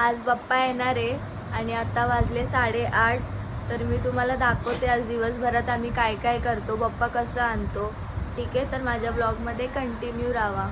आज बाप्पा येणार आहे आणि आता वाजले 8:30. तर मी तुम्हाला दाखवते आज दिवसभरात आम्ही काय काय करतो, बाप्पा कसं आणतो. ठीक आहे, तर माझ्या ब्लॉगमध्ये कंटिन्यू राहा.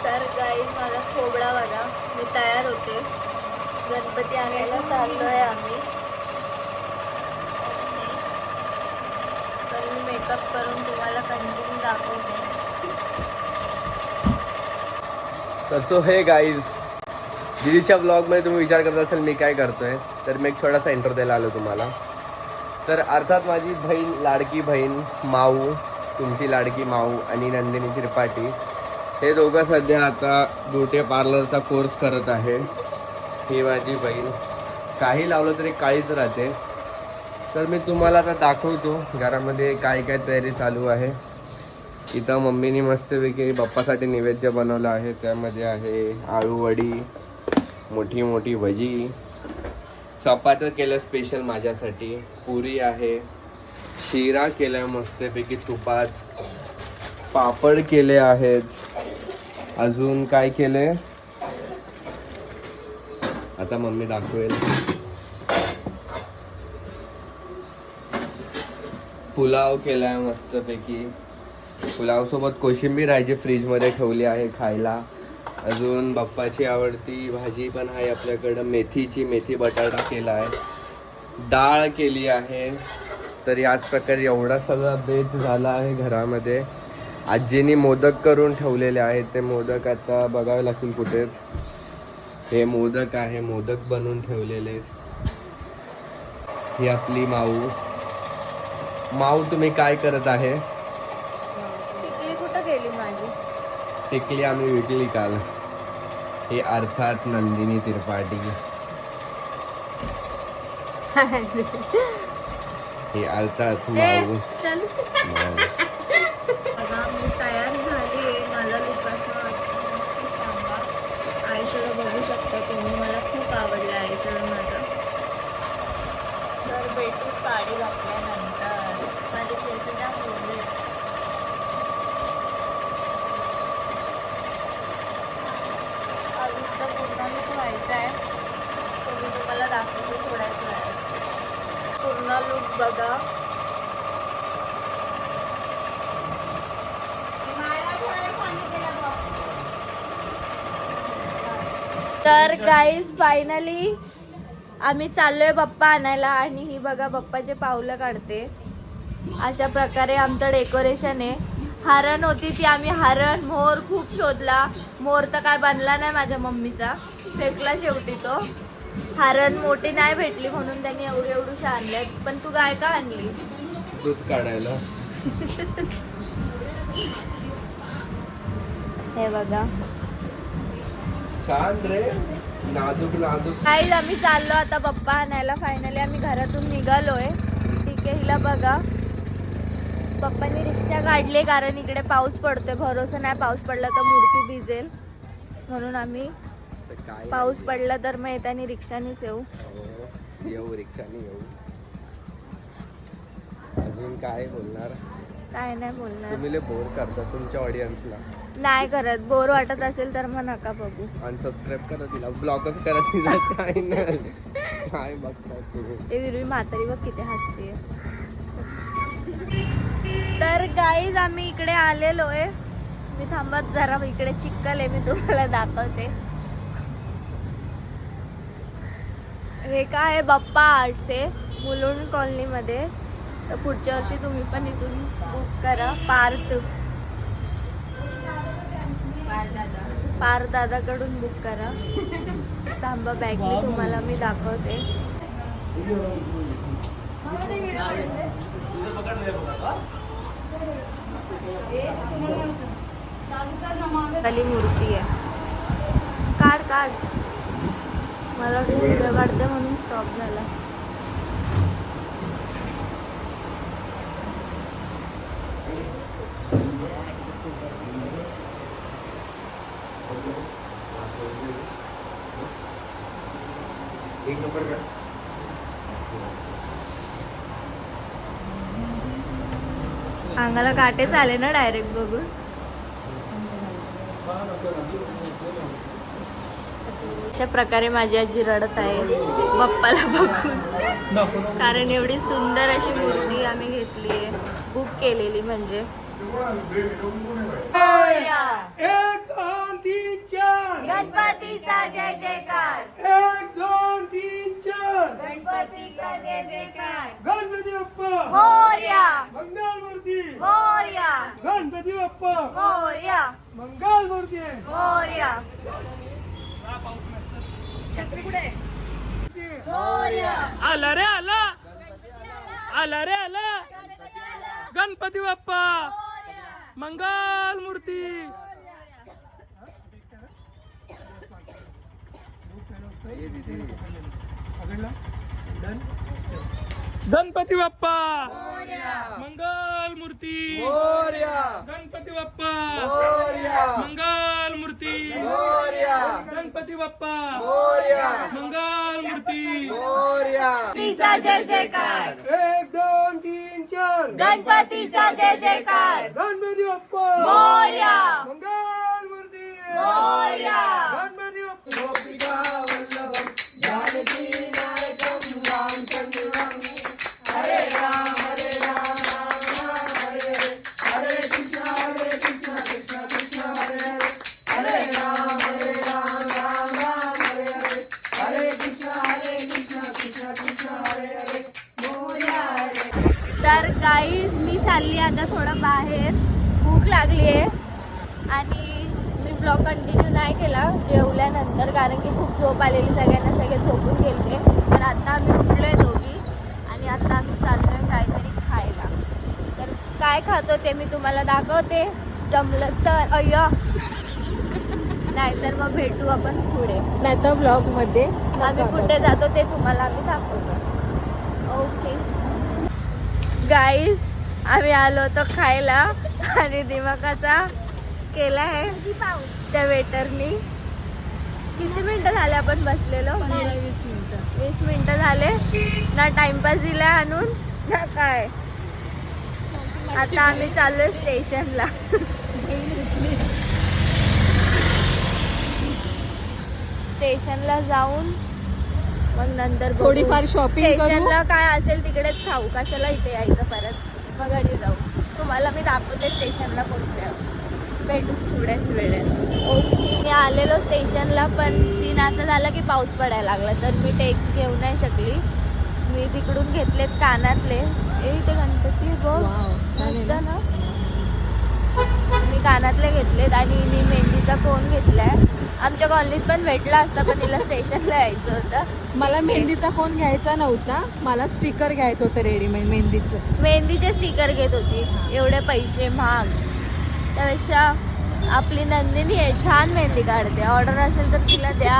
तर गाईज माझा खोबडा बघा, मी तयार होते, गणपती आणायला चाललो आहे आम्ही. तर मी मेकअप करून तुम्हाला कंटिन्यू दाखवते. तर सो हे गाईज, दीदीच्या ब्लॉगमध्ये तुम्ही विचार करत असाल मी काय करतोय, तर मी एक छोटासा इंट्रो द्यायला आलो तुम्हाला. तर अर्थात माझी बहीण, लाडकी बहीण माऊ, तुमची लाडकी माऊ आणि नंदिनी त्रिपाठी, हे दोघं सध्या आता ब्युटी पार्लरचा कोर्स करत आहे. ही माझी बहीण, काही लावलं तरी काळीच राहते. तर मी तुम्हाला आता दाखवतो घरामध्ये काय काय तयारी चालू आहे. इथं मम्मीने मस्तपैकी बाप्पासाठी नैवेद्य बनवलं आहे. त्यामध्ये आहे आळू वडी, मोठी मोठी भजी, चपात्या केलं स्पेशल माझ्यासाठी, पुरी आहे, शिरा केला मस्तपैकी तुपात, पापड केले आहेत, अजून काय केले आता मम्मी दाखवेल. पुलाव केलाय मस्तपैकी, पुलाव सोबत कोशिंबीर आहे जी फ्रीजमध्ये ठेवली आहे खायला. अजून बाप्पाची आवडती भाजी पण आहे आपल्याकडं, मेथीची, मेथी बटाटा केला आहे, डाळ केली आहे. तर याच प्रकारे एवढा सगळा बेत झाला आहे घरामध्ये. आजीने मोदक करून ठेवलेले आहेत, ते मोदक आता बघावे लागतील कुठेच. हे मोदक आहे, मोदक बनवून ठेवलेले. ही आपली माऊ. माऊ तुम्ही काय करत आहे? टिकली कुठं गेली माझी? टिकली आम्ही विकली काल. हे अर्थात नंदिनी त्रिपाठी. हे अर्थात माऊ. चल बघा, मी तयार झाली आहे. माझा लुक असा नक्की सांगा. आयशॅडो बघू शकता तुम्ही, मला खूप आवडला आयशॅडो माझा. तर बेटी साडी घातल्यानंतर माझे केस जाम ओढले. अजून तर पूर्ण लुक व्हायचा आहे, तो मी तुम्हाला दाखवतो थोड्याच वेळात. पूर्ण लुक बघा. तर गाईज फायनली आम्ही चाललोय बाप्पा आणायला आणि ही बघा बाप्पाचे पावलं काढते. अशा प्रकारे आमचं डेकोरेशन आहे. हरण होती ती, आम्ही हरण मोर खूप शोधला. मोर तर काय बनला नाही माझ्या मम्मीचा, फेकला शेवटी तो. हरण मोठी नाही भेटली म्हणून त्यांनी एवढूशा आणल्यात. पण तू गाय का आणली? दूध काढायला. हे बघा छान रे, नाजूक नाजूक. गाईज आम्ही चाललो आता बाप्पा आणायला. फायनली आम्ही घरातून निघालोय. ठीक आहे, हिला बघा, पप्पांनी रिक्षा काढली कारण इकडे पाऊस पडतोय. भरोसा नाही, पाऊस पडला तर मूर्ती भिजेल म्हणून आम्ही पाऊस पडला तर मग येतानी रिक्षानेच येऊ. येऊ, रिक्षाने येऊ. अजून काय बोलणार? काय नाही बोलणार. तुम्ही लय बोर करता तुमच्या ऑडियन्सला. नाही करत, बोर वाटत असेल तर मग नका बघू. अनसबस्क्राईब करा तिला, ब्लॉकच करा तिला. काय नाही, काय बघता तुम्ही. ते विरवी म्हातारी बघ किती हसते. तर गाईज आम्ही इकडे आलेलो आहे. मी थांबत जरा, इकडे चिक्कल आहे, मी तुम्हाला दाखवते. हे काय आहे, बाप्पा आर्ट्स आहे मुलुंड कॉलनीमध्ये. तर पुढच्या वर्षी तुम्ही पण इथून बुक करा. पार दादाकडून बुक करा. थांबा, बॅग मी तुम्हाला मी दाखवते. खाली मूर्ती आहे. काढ मला व्हिडिओ काढते म्हणून स्टॉप झाला. अंगाला काटेच आले ना डायरेक्ट बघून. अशा प्रकारे माझी आजी रडत आहे बाप्पाला बघून, कारण एवढी सुंदर अशी मूर्ती आम्ही घेतली आहे, बुक केलेली म्हणजे. एक दोन तीन चार गणपतीचा जय जयकार, एक दोन तीन चार गणपतीचा जय जयकार, गणपती बाप्पा मोरया मंगलमूर्ती, मोरया गणपती बाप्पा मोरया मंगलमूर्ती. मोरया मोरया. आला रे आला, आला रे आला, गणपती बाप्पा मंगल मूर्ती. गणपती बाप्पा मंगल मूर्ती, गणपती बाप्पा मंगल मूर्ती, गणपती बाप्पा मंगल मूर्ती. तिचा जय जयकार, एक दोन तीन चार गणपतीचा जय जयकार, गणपती बाप्पा मोरया मंगलमूर्ती, मोरया. गणपती बाप्पा. तर गाईज मी चालली आता थोडं बाहेर, भूक लागली आहे आणि मी ब्लॉग कंटिन्यू नाही केला जेवल्यानंतर, कारण की खूप झोप आलेली सगळ्यांना, सगळे झोपून गेलते. तर आता आम्ही उठलोय दोघी आणि आता आम्ही चाललोय काहीतरी खायला. तर काय खातो ते मी तुम्हाला दाखवते, जमलं तर अय्या, नाहीतर मग भेटू आपण पुढे, नाहीतर ब्लॉग मध्ये आम्ही कुठे जातो ते तुम्हाला आम्ही दाखवतो. ओके गाईज, आम्ही आलो होतो खायला आणि दिमागाचा केला आहे त्या वेटरनी. किती मिनिटं झाले आपण बसलेलो? 20 मिनिटं झाले. ना टाइमपास दिला आणून ना काय. आता आम्ही चाललोय स्टेशनला. स्टेशनला जाऊन मग नंतर बघू. थोडीफार shopping करू. स्टेशनला काय असेल तिकडेच खाऊ, कशाला इथे यायचं परत. मग घरी जाऊ, तुम्हाला मी दाखवते स्टेशनला पोचल्यावर. भेटूच थोड्याच वेळेत. ओके, मी आलेलो स्टेशनला, पण सीन असं झालं की पाऊस पडायला लागला, तर मी टेक्स घेऊ नाही शकली. मी तिकडून घेतलेत कानातले. ते गणपती बघ, मस्त ना. मी कानातले घेतलेत आणि हिने मेहंदीचा कोन घेतलाय. आमच्या कॉलनीत पण भेटला असता, पण तिला स्टेशनला यायचं होतं. मला मेहंदीचा फोन घ्यायचा नव्हता, मला स्टिकर घ्यायचं होतं रेडीमेड मेहंदीचं. मेहंदीचे स्टिकर घेत होती, एवढे पैसे महाग. त्यापेक्षा आपली नंदिनी आहे, छान मेहंदी काढते. ऑर्डर असेल तर तिला द्या.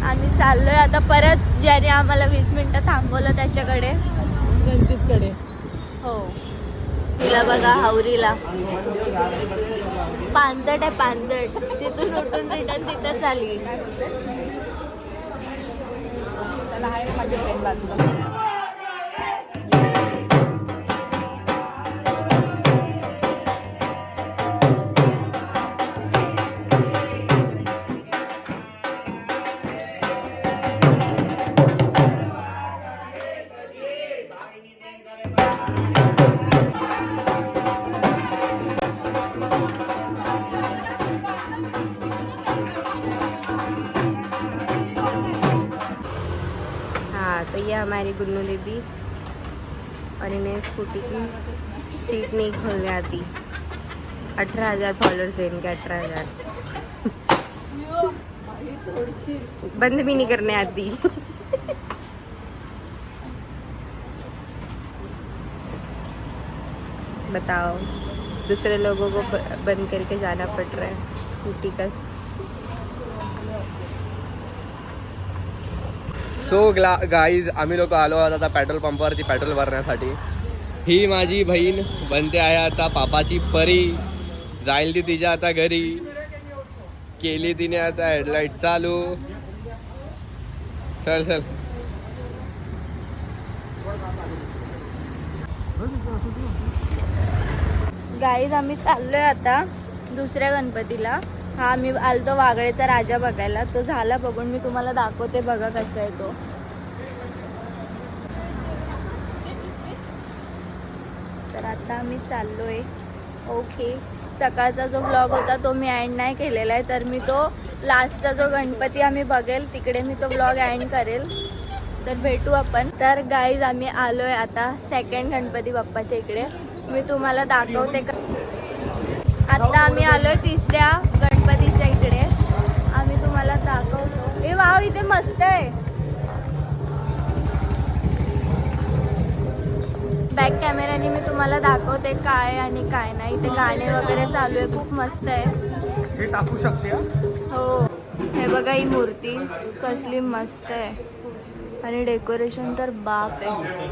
आम्ही चाललोय आता परत, ज्याने आम्हाला 20 मिनिटं थांबवलं त्याच्याकडे, रणजितकडे. हो. तिला बघा हावरीला पानसट आहे, पानसट. तिथून उठून रिटर्न तिथं चालली. तो ये हमारी गुन्नू देवी, और इन्हें स्कूटी की सीट नहीं खोलने आती. 18,000 फॉलोअर्स है इनके. 18,000 बंद भी नहीं करने आती. बताओ, दूसरे लोगों को बंद करके जाना पड़ रहा है स्कूटी का. सो गाईज, आम्ही लोक आलो आहोत आता पेट्रोल पंपावरती पेट्रोल भरण्यासाठी. ही माझी बहीण बनते आहे आता पापाची परी. जाईल ती तिच्या आता घरी. केली तिने आता हेडलाईट चालू. चल चल. गाईज, आम्ही चाललोय आता दुसऱ्या गणपतीला. हा मी आलतो वागळेचा राजा बघायला, तो झाला बघून. मी तुम्हाला दाखवते, बघा कसा आहे तो. तर आता आम्ही चाललोय. ओके, सकाळचा जो व्लॉग होता तो मी एंड नाही केलेला आहे, तर मी तो लास्टचा जो गणपती आम्ही बघेल तिकडे मी तो व्लॉग एंड करेल. तर भेटू आपण. तर गाईज आम्ही आलोय आता सेकंड गणपती बाप्पाच्या इकडे. मी तुम्हाला दाखवते. आता आम्ही आलोय तिसऱ्या गणपतीच्या इकडे. आम्ही तुम्हाला दाखवतो. ए वाव, इथे मस्त आहे. बॅक कॅमेऱ्याने मी तुम्हाला दाखवते काय आणि काय नाही. इथे गाणे वगैरे चालू आहे, खूप मस्त आहे. हे टाकू शकते हा? हो, हे बघा ही मूर्ती कसली मस्त आहे आणि डेकोरेशन तर बाप आहे.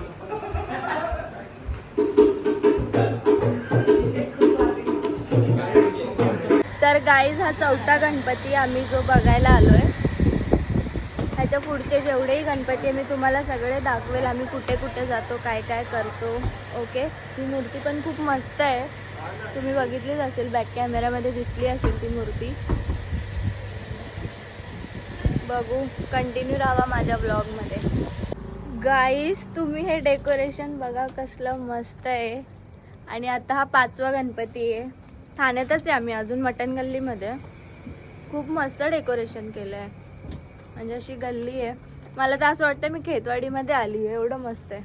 तर गाईज हा चौथा गणपती आम्ही जो बघायला आलोय. ह्याच्या पुढचे जेवढेही गणपती मी तुम्हाला सगळे दाखवेल, आम्ही कुठे कुठे जातो, काय काय करतो. ओके, ही मूर्ती पण खूप मस्त आहे. तुम्ही बघितलीच असेल, बॅक कॅमेऱ्यामध्ये दिसली असेल ती मूर्ती. बघू, कंटिन्यू राहा माझ्या ब्लॉगमध्ये. गाईस तुम्ही हे डेकोरेशन बघा कसलं मस्त आहे. आणि आता हा 5वा गणपती आहे. ठाण्यातच आहे आम्ही अजून, मटण गल्लीमध्ये. खूप मस्त डेकोरेशन केलं आहे, म्हणजे अशी गल्ली आहे. मला तर असं वाटतं मी खेतवाडीमध्ये आली आहे, एवढं मस्त आहे.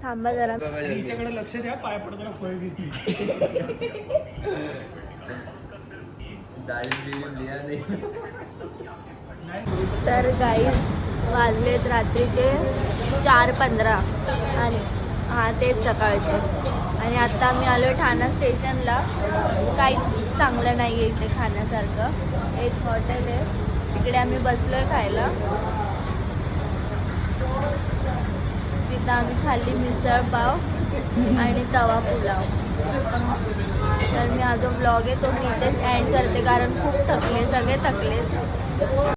थांबा जरा. हिच्याकडे लक्ष द्या, पाय पडताना फळ घेतली. तर गाईज वाजलेत रात्रीचे 4:15 आणि हां तेच सकाळचे. आणि आता आम्ही आलो ठाणा स्टेशनला. काहीच चांगलं नाही आहे इथे खाण्यासारखं. एक हॉटेल आहे, तिकडे आम्ही बसलोय खायला. तिथं आम्ही खाल्ली मिसळ पाव आणि तवा पुलाव. तर मी हा जो ब्लॉग आहे तो मी इथेच एंड करते, कारण खूप थकले, सगळे थकले.